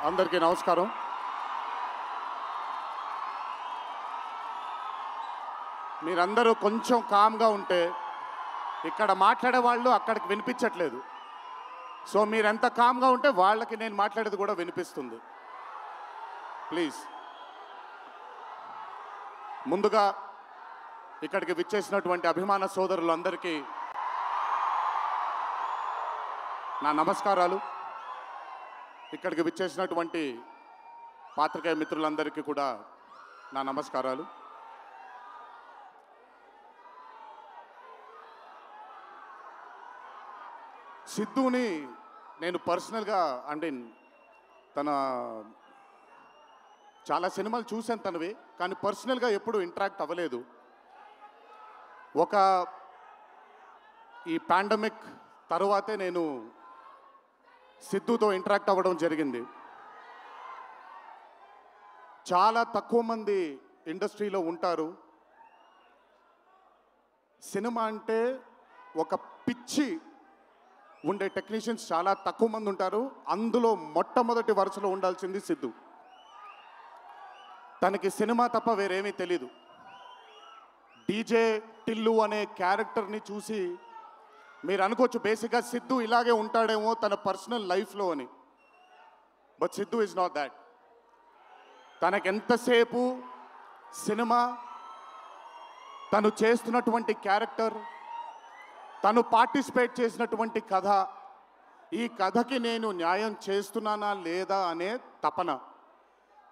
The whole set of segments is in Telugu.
అందరికీ నమస్కారం. మీరందరూ కొంచెం కామ్గా ఉంటే ఇక్కడ మాట్లాడే వాళ్ళు అక్కడికి వినిపించట్లేదు. సో మీరెంత కామ్గా ఉంటే వాళ్ళకి నేను మాట్లాడేది కూడా వినిపిస్తుంది. ప్లీజ్. ముందుగా ఇక్కడికి విచ్చేసినటువంటి అభిమాన సోదరులందరికీ నా నమస్కారాలు. ఇక్కడికి విచ్చేసినటువంటి పాత్రికేయ మిత్రులందరికీ కూడా నా నమస్కారాలు. సిద్ధుని నేను పర్సనల్గా అంటే తన చాలా సినిమాలు చూశాను తనవి, కానీ పర్సనల్గా ఎప్పుడూ ఇంటరాక్ట్ అవ్వలేదు. ఈ పాండమిక్ తరువాతే నేను సిద్ధుతో ఇంటరాక్ట్ అవ్వడం జరిగింది. చాలా తక్కువ మంది ఇండస్ట్రీలో ఉంటారు. సినిమా అంటే ఒక పిచ్చి ఉండే టెక్నీషియన్స్ చాలా తక్కువ మంది ఉంటారు. అందులో మొట్టమొదటి వరుసలో ఉండాల్సింది సిద్ధు. తనకి సినిమా తప్ప వేరేమీ తెలీదు. డీజే టిల్లు అనే క్యారెక్టర్ని చూసి మీరు అనుకోవచ్చు బేసిక్గా సిద్ధు ఇలాగే ఉంటాడేమో తన పర్సనల్ లైఫ్లో అని. But Siddhu is not that. తనకెంతసేపు సినిమా, తను చేస్తున్నటువంటి క్యారెక్టర్, తను పార్టిసిపేట్ చేసినటువంటి కథ, ఈ కథకి నేను న్యాయం చేస్తున్నానా లేదా అనే తపన.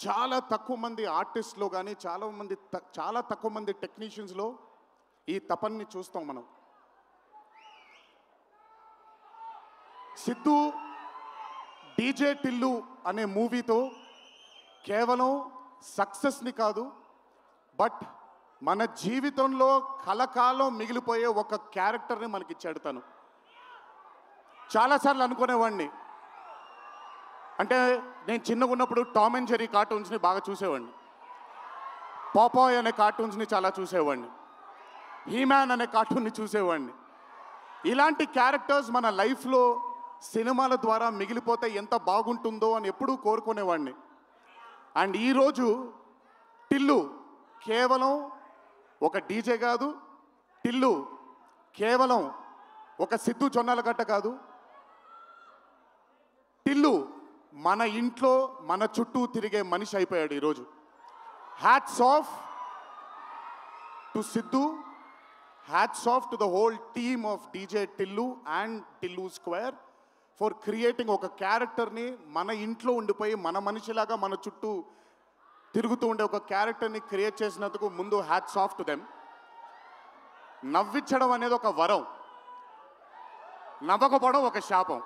చాలా తక్కువ మంది ఆర్టిస్ట్లో కానీ చాలా తక్కువ మంది టెక్నీషియన్స్లో ఈ తపనని చూస్తాం మనం. సిద్ధు డీజే టిల్లు అనే మూవీతో కేవలం సక్సెస్ని కాదు, బట్ మన జీవితంలో కలకాలం మిగిలిపోయే ఒక క్యారెక్టర్ని మనకిచ్చాడు తను. చాలాసార్లు అనుకునేవాడిని, అంటే నేను చిన్నగా ఉన్నప్పుడు టామ్ అండ్ జెర్రీ కార్టూన్స్ని బాగా చూసేవాడిని, పాపాయ్ అనే కార్టూన్స్ని చాలా చూసేవాడిని, హీమ్యాన్ అనే కార్టూన్ని చూసేవాడిని. ఇలాంటి క్యారెక్టర్స్ మన లైఫ్లో సినిమాల ద్వారా మిగిలిపోతే ఎంత బాగుంటుందో అని ఎప్పుడూ కోరుకునేవాడిని. అండ్ ఈరోజు టిల్లు కేవలం ఒక డీజే కాదు, టిల్లు కేవలం ఒక సిద్ధు జొన్నలగడ్డ కాదు, టిల్లు మన ఇంట్లో మన చుట్టూ తిరిగే మనిషి అయిపోయాడు ఈరోజు. Hats off to Siddhu, hats off to the whole team of DJ Tillu and Tillu square for creating ఒక క్యారెక్టర్ని మన ఇంట్లో ఉండిపోయి మన మనిషిలాగా మన చుట్టూ తిరుగుతూ ఉండే ఒక క్యారెక్టర్ని క్రియేట్ చేసినందుకు ముందు హ్యాట్స్ ఆఫ్ టు దెమ్. నవ్వించడం అనేది ఒక వరం, నవ్వకపోవడం ఒక శాపం.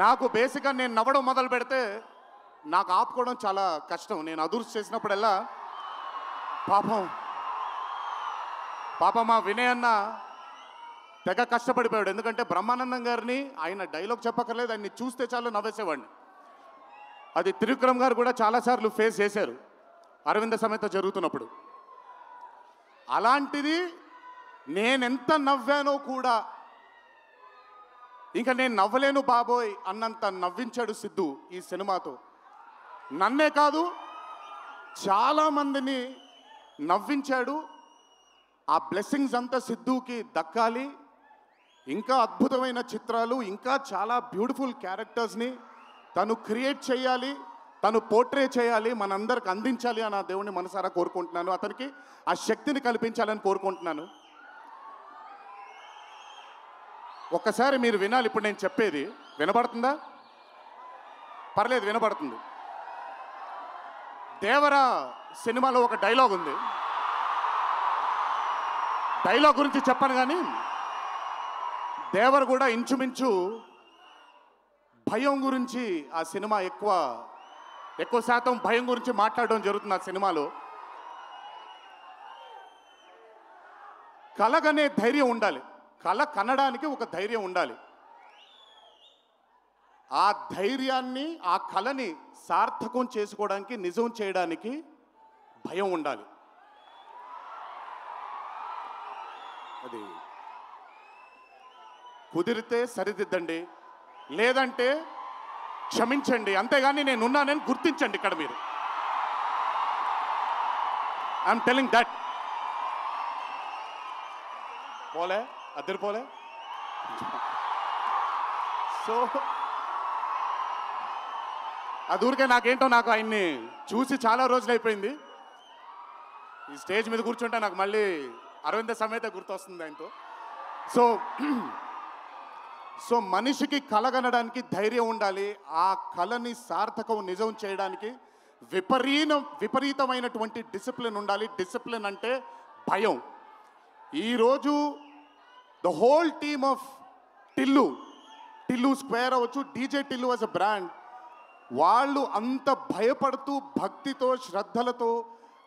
నాకు బేసిక్గా నేను నవ్వడం మొదలు పెడితే నాకు ఆపుకోవడం చాలా కష్టం. నేను అదుర్స్ చేసినప్పుడల్లా పాపం మా వినయ్ అన్న తెగ కష్టపడిపోయాడు. ఎందుకంటే బ్రహ్మానందం గారిని ఆయన డైలాగ్ చెప్పక్కర్లేదు, ఆయన్ని చూస్తే చాలు నవ్వేసేవాడిని. అది త్రివిక్రమ్ గారు కూడా చాలాసార్లు ఫేస్ చేశారు అరవింద సమేత జరుగుతున్నప్పుడు. అలాంటిది నేనెంత నవ్వానో కూడా ఇంకా నేను నవ్వలేను బాబోయ్ అన్నంత నవ్వించాడు సిద్ధు ఈ సినిమాతో. నన్నే కాదు చాలామందిని నవ్వించాడు. ఆ బ్లెస్సింగ్స్ అంతా సిద్ధుకి దక్కాలి. ఇంకా అద్భుతమైన చిత్రాలు, ఇంకా చాలా బ్యూటిఫుల్ క్యారెక్టర్స్ని తను క్రియేట్ చేయాలి, తను పోర్ట్రే చేయాలి, మనందరికి అందించాలి అని ఆ దేవుని మనసారా కోరుకుంటున్నాను. అతనికి ఆ శక్తిని కల్పించాలని కోరుకుంటున్నాను. ఒక్కసారి మీరు వినాలి ఇప్పుడు నేను చెప్పేది. వినపడుతుందా? పర్లేదు, వినపడుతుంది. దేవరా సినిమాలో ఒక డైలాగ్ ఉంది. డైలాగ్ గురించి చెప్పను కానీ దేవర్ కూడా ఇంచుమించు భయం గురించి ఆ సినిమా ఎక్కువ శాతం భయం గురించి మాట్లాడడం జరుగుతుంది ఆ సినిమాలో. కలగనే ధైర్యం ఉండాలి, కళ కనడానికి ఒక ధైర్యం ఉండాలి. ఆ ధైర్యాన్ని, ఆ కళని సార్థకం చేసుకోవడానికి, నిజం చేయడానికి భయం ఉండాలి. అది కుదిరితే సరిదిద్దండి, లేదంటే క్షమించండి, అంతేగాని నేనున్నానని గుర్తించండి ఇక్కడ మీరు. I'm telling that. పోలే అద్దరు పోలే. సో అది ఊరికే నాకేంటో, నాకు ఆయన్ని చూసి చాలా రోజులు అయిపోయింది. ఈ స్టేజ్ మీద కూర్చుంటే నాకు మళ్ళీ అరవింద సమేత గుర్తొస్తుంది ఆయనతో. సో మనిషికి కలగనడానికి ధైర్యం ఉండాలి. ఆ కళని సార్థకం నిజం చేయడానికి విపరీతమైనటువంటి డిసిప్లిన్ ఉండాలి. డిసిప్లిన్ అంటే భయం. ఈరోజు the whole team of Tillu square అవ్వచ్చు, DJ Tillu as a brand, వాళ్ళు అంత భయపడుతూ భక్తితో శ్రద్ధలతో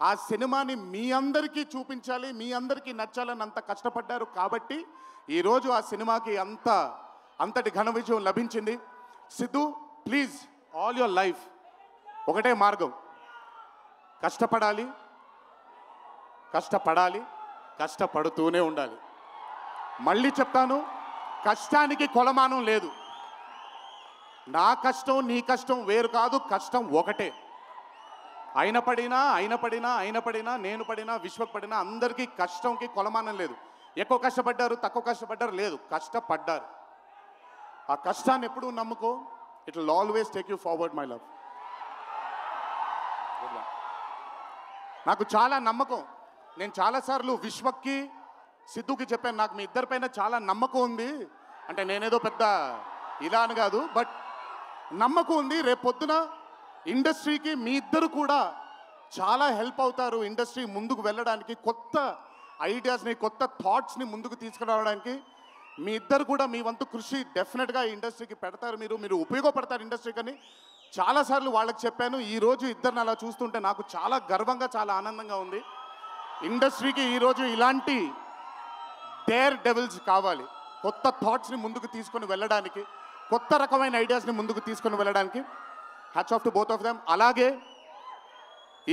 ఆ సినిమాని మీ అందరికీ చూపించాలి, మీ అందరికీ నచ్చాలని అంత కష్టపడ్డారు. కాబట్టి ఈరోజు ఆ సినిమాకి అంతటి ఘన విజయం లభించింది. Siddhu, please, all your life ఒకటే మార్గం, కష్టపడాలి, కష్టపడుతూనే ఉండాలి. మళ్ళీ చెప్తాను, కష్టానికి కొలమానం లేదు. నా కష్టం నీ కష్టం వేరు కాదు, కష్టం ఒకటే. అయిన పడినా నేను పడినా విశ్వక్ పడినా అందరికీ కష్టంకి కొలమానం లేదు. ఎక్కువ కష్టపడ్డారు, తక్కువ కష్టపడ్డారు లేదు, కష్టపడ్డారు. ఆ కష్టాన్ని ఎప్పుడూ నమ్ముకో. It will always take you forward my love. నాకు చాలా నమ్మకం. నేను చాలాసార్లు విశ్వక్కి సిద్ధుకి చెప్పాను, నాకు మీ ఇద్దరిపైన చాలా నమ్మకం ఉంది. అంటే నేనేదో పెద్ద ఇలా అని కాదు, బట్ నమ్మకం ఉంది. రేపొద్దున ఇండస్ట్రీకి మీ ఇద్దరు కూడా చాలా హెల్ప్ అవుతారు. ఇండస్ట్రీ ముందుకు వెళ్ళడానికి, కొత్త ఐడియాస్ని, కొత్త థాట్స్ని ముందుకు తీసుకురావడానికి మీ ఇద్దరు కూడా మీ వంతు కృషి డెఫినెట్గా ఇండస్ట్రీకి పెడతారు. మీరు ఉపయోగపడతారు ఇండస్ట్రీకి అని చాలాసార్లు వాళ్ళకి చెప్పాను. ఈరోజు ఇద్దరిని అలా చూస్తుంటే నాకు చాలా గర్వంగా, చాలా ఆనందంగా ఉంది. ఇండస్ట్రీకి ఈరోజు ఇలాంటి డేర్ డెవిల్స్ కావాలి, కొత్త థాట్స్ని ముందుకు తీసుకొని వెళ్ళడానికి, కొత్త రకమైన ఐడియాస్ని ముందుకు తీసుకొని వెళ్ళడానికి. Hats off to both of them. అలాగే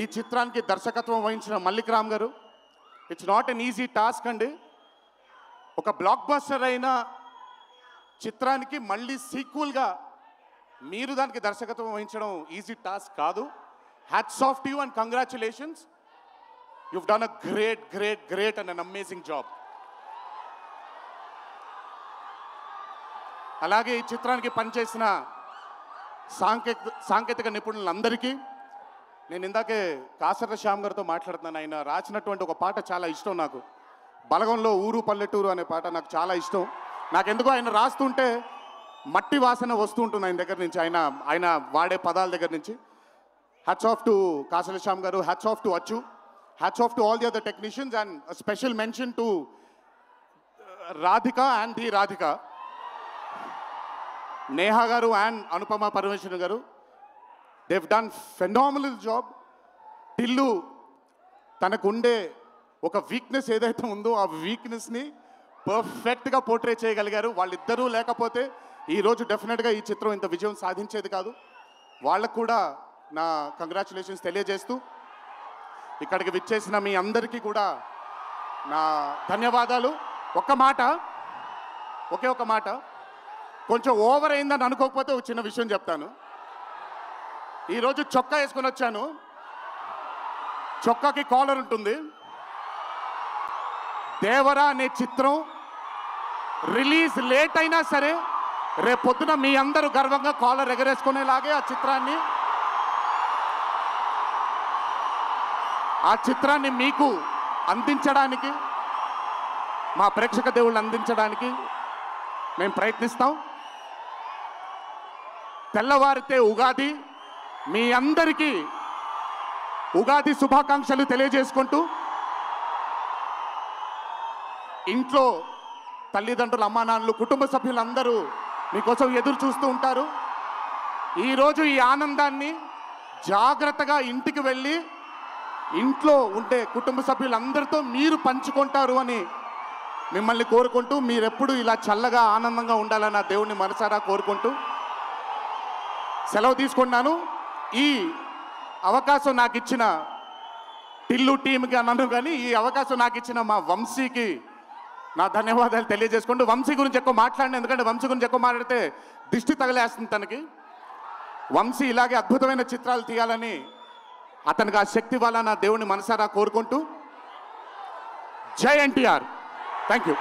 ఈ చిత్రానికి దర్శకత్వం వహించిన మల్లిక్ రామ్ గారు, it's not an easy task అండి. ఒక బ్లాక్ బస్టర్ అయిన చిత్రానికి మళ్ళీ సీక్వెల్గా మీరు దానికి దర్శకత్వం వహించడం ఈజీ టాస్క్ కాదు. Hats off to you and congratulations. you've done a great and an amazing job. అలాగే ఈ చిత్రానికి పనిచేసిన సాంకేతిక నిపుణులందరికీ, నేను ఇందాకే కాసర్ల శ్యామ్ గారితో మాట్లాడుతున్నాను. ఆయన రాసినటువంటి ఒక పాట చాలా ఇష్టం నాకు, బలగంలో ఊరు పల్లెటూరు అనే పాట నాకు చాలా ఇష్టం. నాకెందుకో ఆయన రాస్తుంటే మట్టి వాసన వస్తూ ఉంటుంది ఆయన దగ్గర నుంచి, ఆయన వాడే పదాల దగ్గర నుంచి. Hats off to Kasarla Shyam గారు, హ్యాట్స్ ఆఫ్ టు అచ్చు, hats off to all the other technicians, and special mention to Radhika and the Radhika, Neha గారు అండ్ అనుపమ పరమేశ్వరన్ గారు. they've done phenomenal job. Tillu తనకుండే ఒక వీక్నెస్ ఏదైతే ఉందో ఆ వీక్నెస్ని పర్ఫెక్ట్గా పోర్ట్రే చేయగలిగారు. వాళ్ళిద్దరూ లేకపోతే ఈరోజు డెఫినెట్గా ఈ చిత్రం ఇంత విజయం సాధించేది కాదు. వాళ్ళకు కూడా నా కంగ్రాచులేషన్స్ తెలియజేస్తూ, ఇక్కడికి విచ్చేసిన మీ అందరికీ కూడా నా ధన్యవాదాలు. ఒకే ఒక మాట, కొంచెం ఓవర్ అయిందని అనుకోకపోతే ఒక చిన్న విషయం చెప్తాను. ఈరోజు చొక్కా వేసుకొని వచ్చాను, చొక్కాకి కాలర్ ఉంటుంది. దేవరా అనే చిత్రం రిలీజ్ లేట్ అయినా సరే రేపొద్దున మీ అందరూ గర్వంగా కాలర్ ఎగరేసుకునేలాగే ఆ చిత్రాన్ని మీకు అందించడానికి, మా ప్రేక్షక దేవుళ్ళు అందించడానికి మేము ప్రయత్నిస్తాం. తెల్లవారితే ఉగాది, మీ అందరికీ ఉగాది శుభాకాంక్షలు తెలియజేసుకుంటూ, ఇంట్లో తల్లిదండ్రులు, అమ్మానాన్నలు, కుటుంబ సభ్యులందరూ మీకోసం ఎదురు చూస్తూ ఉంటారు. ఈరోజు ఈ ఆనందాన్ని జాగ్రత్తగా ఇంటికి వెళ్ళి ఇంట్లో ఉండే కుటుంబ సభ్యులందరితో మీరు పంచుకుంటారు అని మిమ్మల్ని కోరుకుంటూ, మీరెప్పుడు ఇలా చల్లగా ఆనందంగా ఉండాలని ఆ దేవుణ్ణి మనసారా కోరుకుంటూ సెలవు తీసుకున్నాను. ఈ అవకాశం నాకు ఇచ్చిన టిల్లు టీంకి అన్నాను, కానీ ఈ అవకాశం నాకు ఇచ్చిన మా వంశీకి నా ధన్యవాదాలు తెలియజేసుకుంటూ వంశీ గురించి ఎక్కువ మాట్లాడిన, ఎందుకంటే వంశీ గురించి ఎక్కువ మాట్లాడితే దిష్టి తగిలేస్తుంది తనకి. వంశీ ఇలాగే అద్భుతమైన చిత్రాలు తీయాలని అతనికి ఆ శక్తి వల్ల నా దేవుని మనసారా కోరుకుంటూ జై ఎన్టీఆర్. Thank you.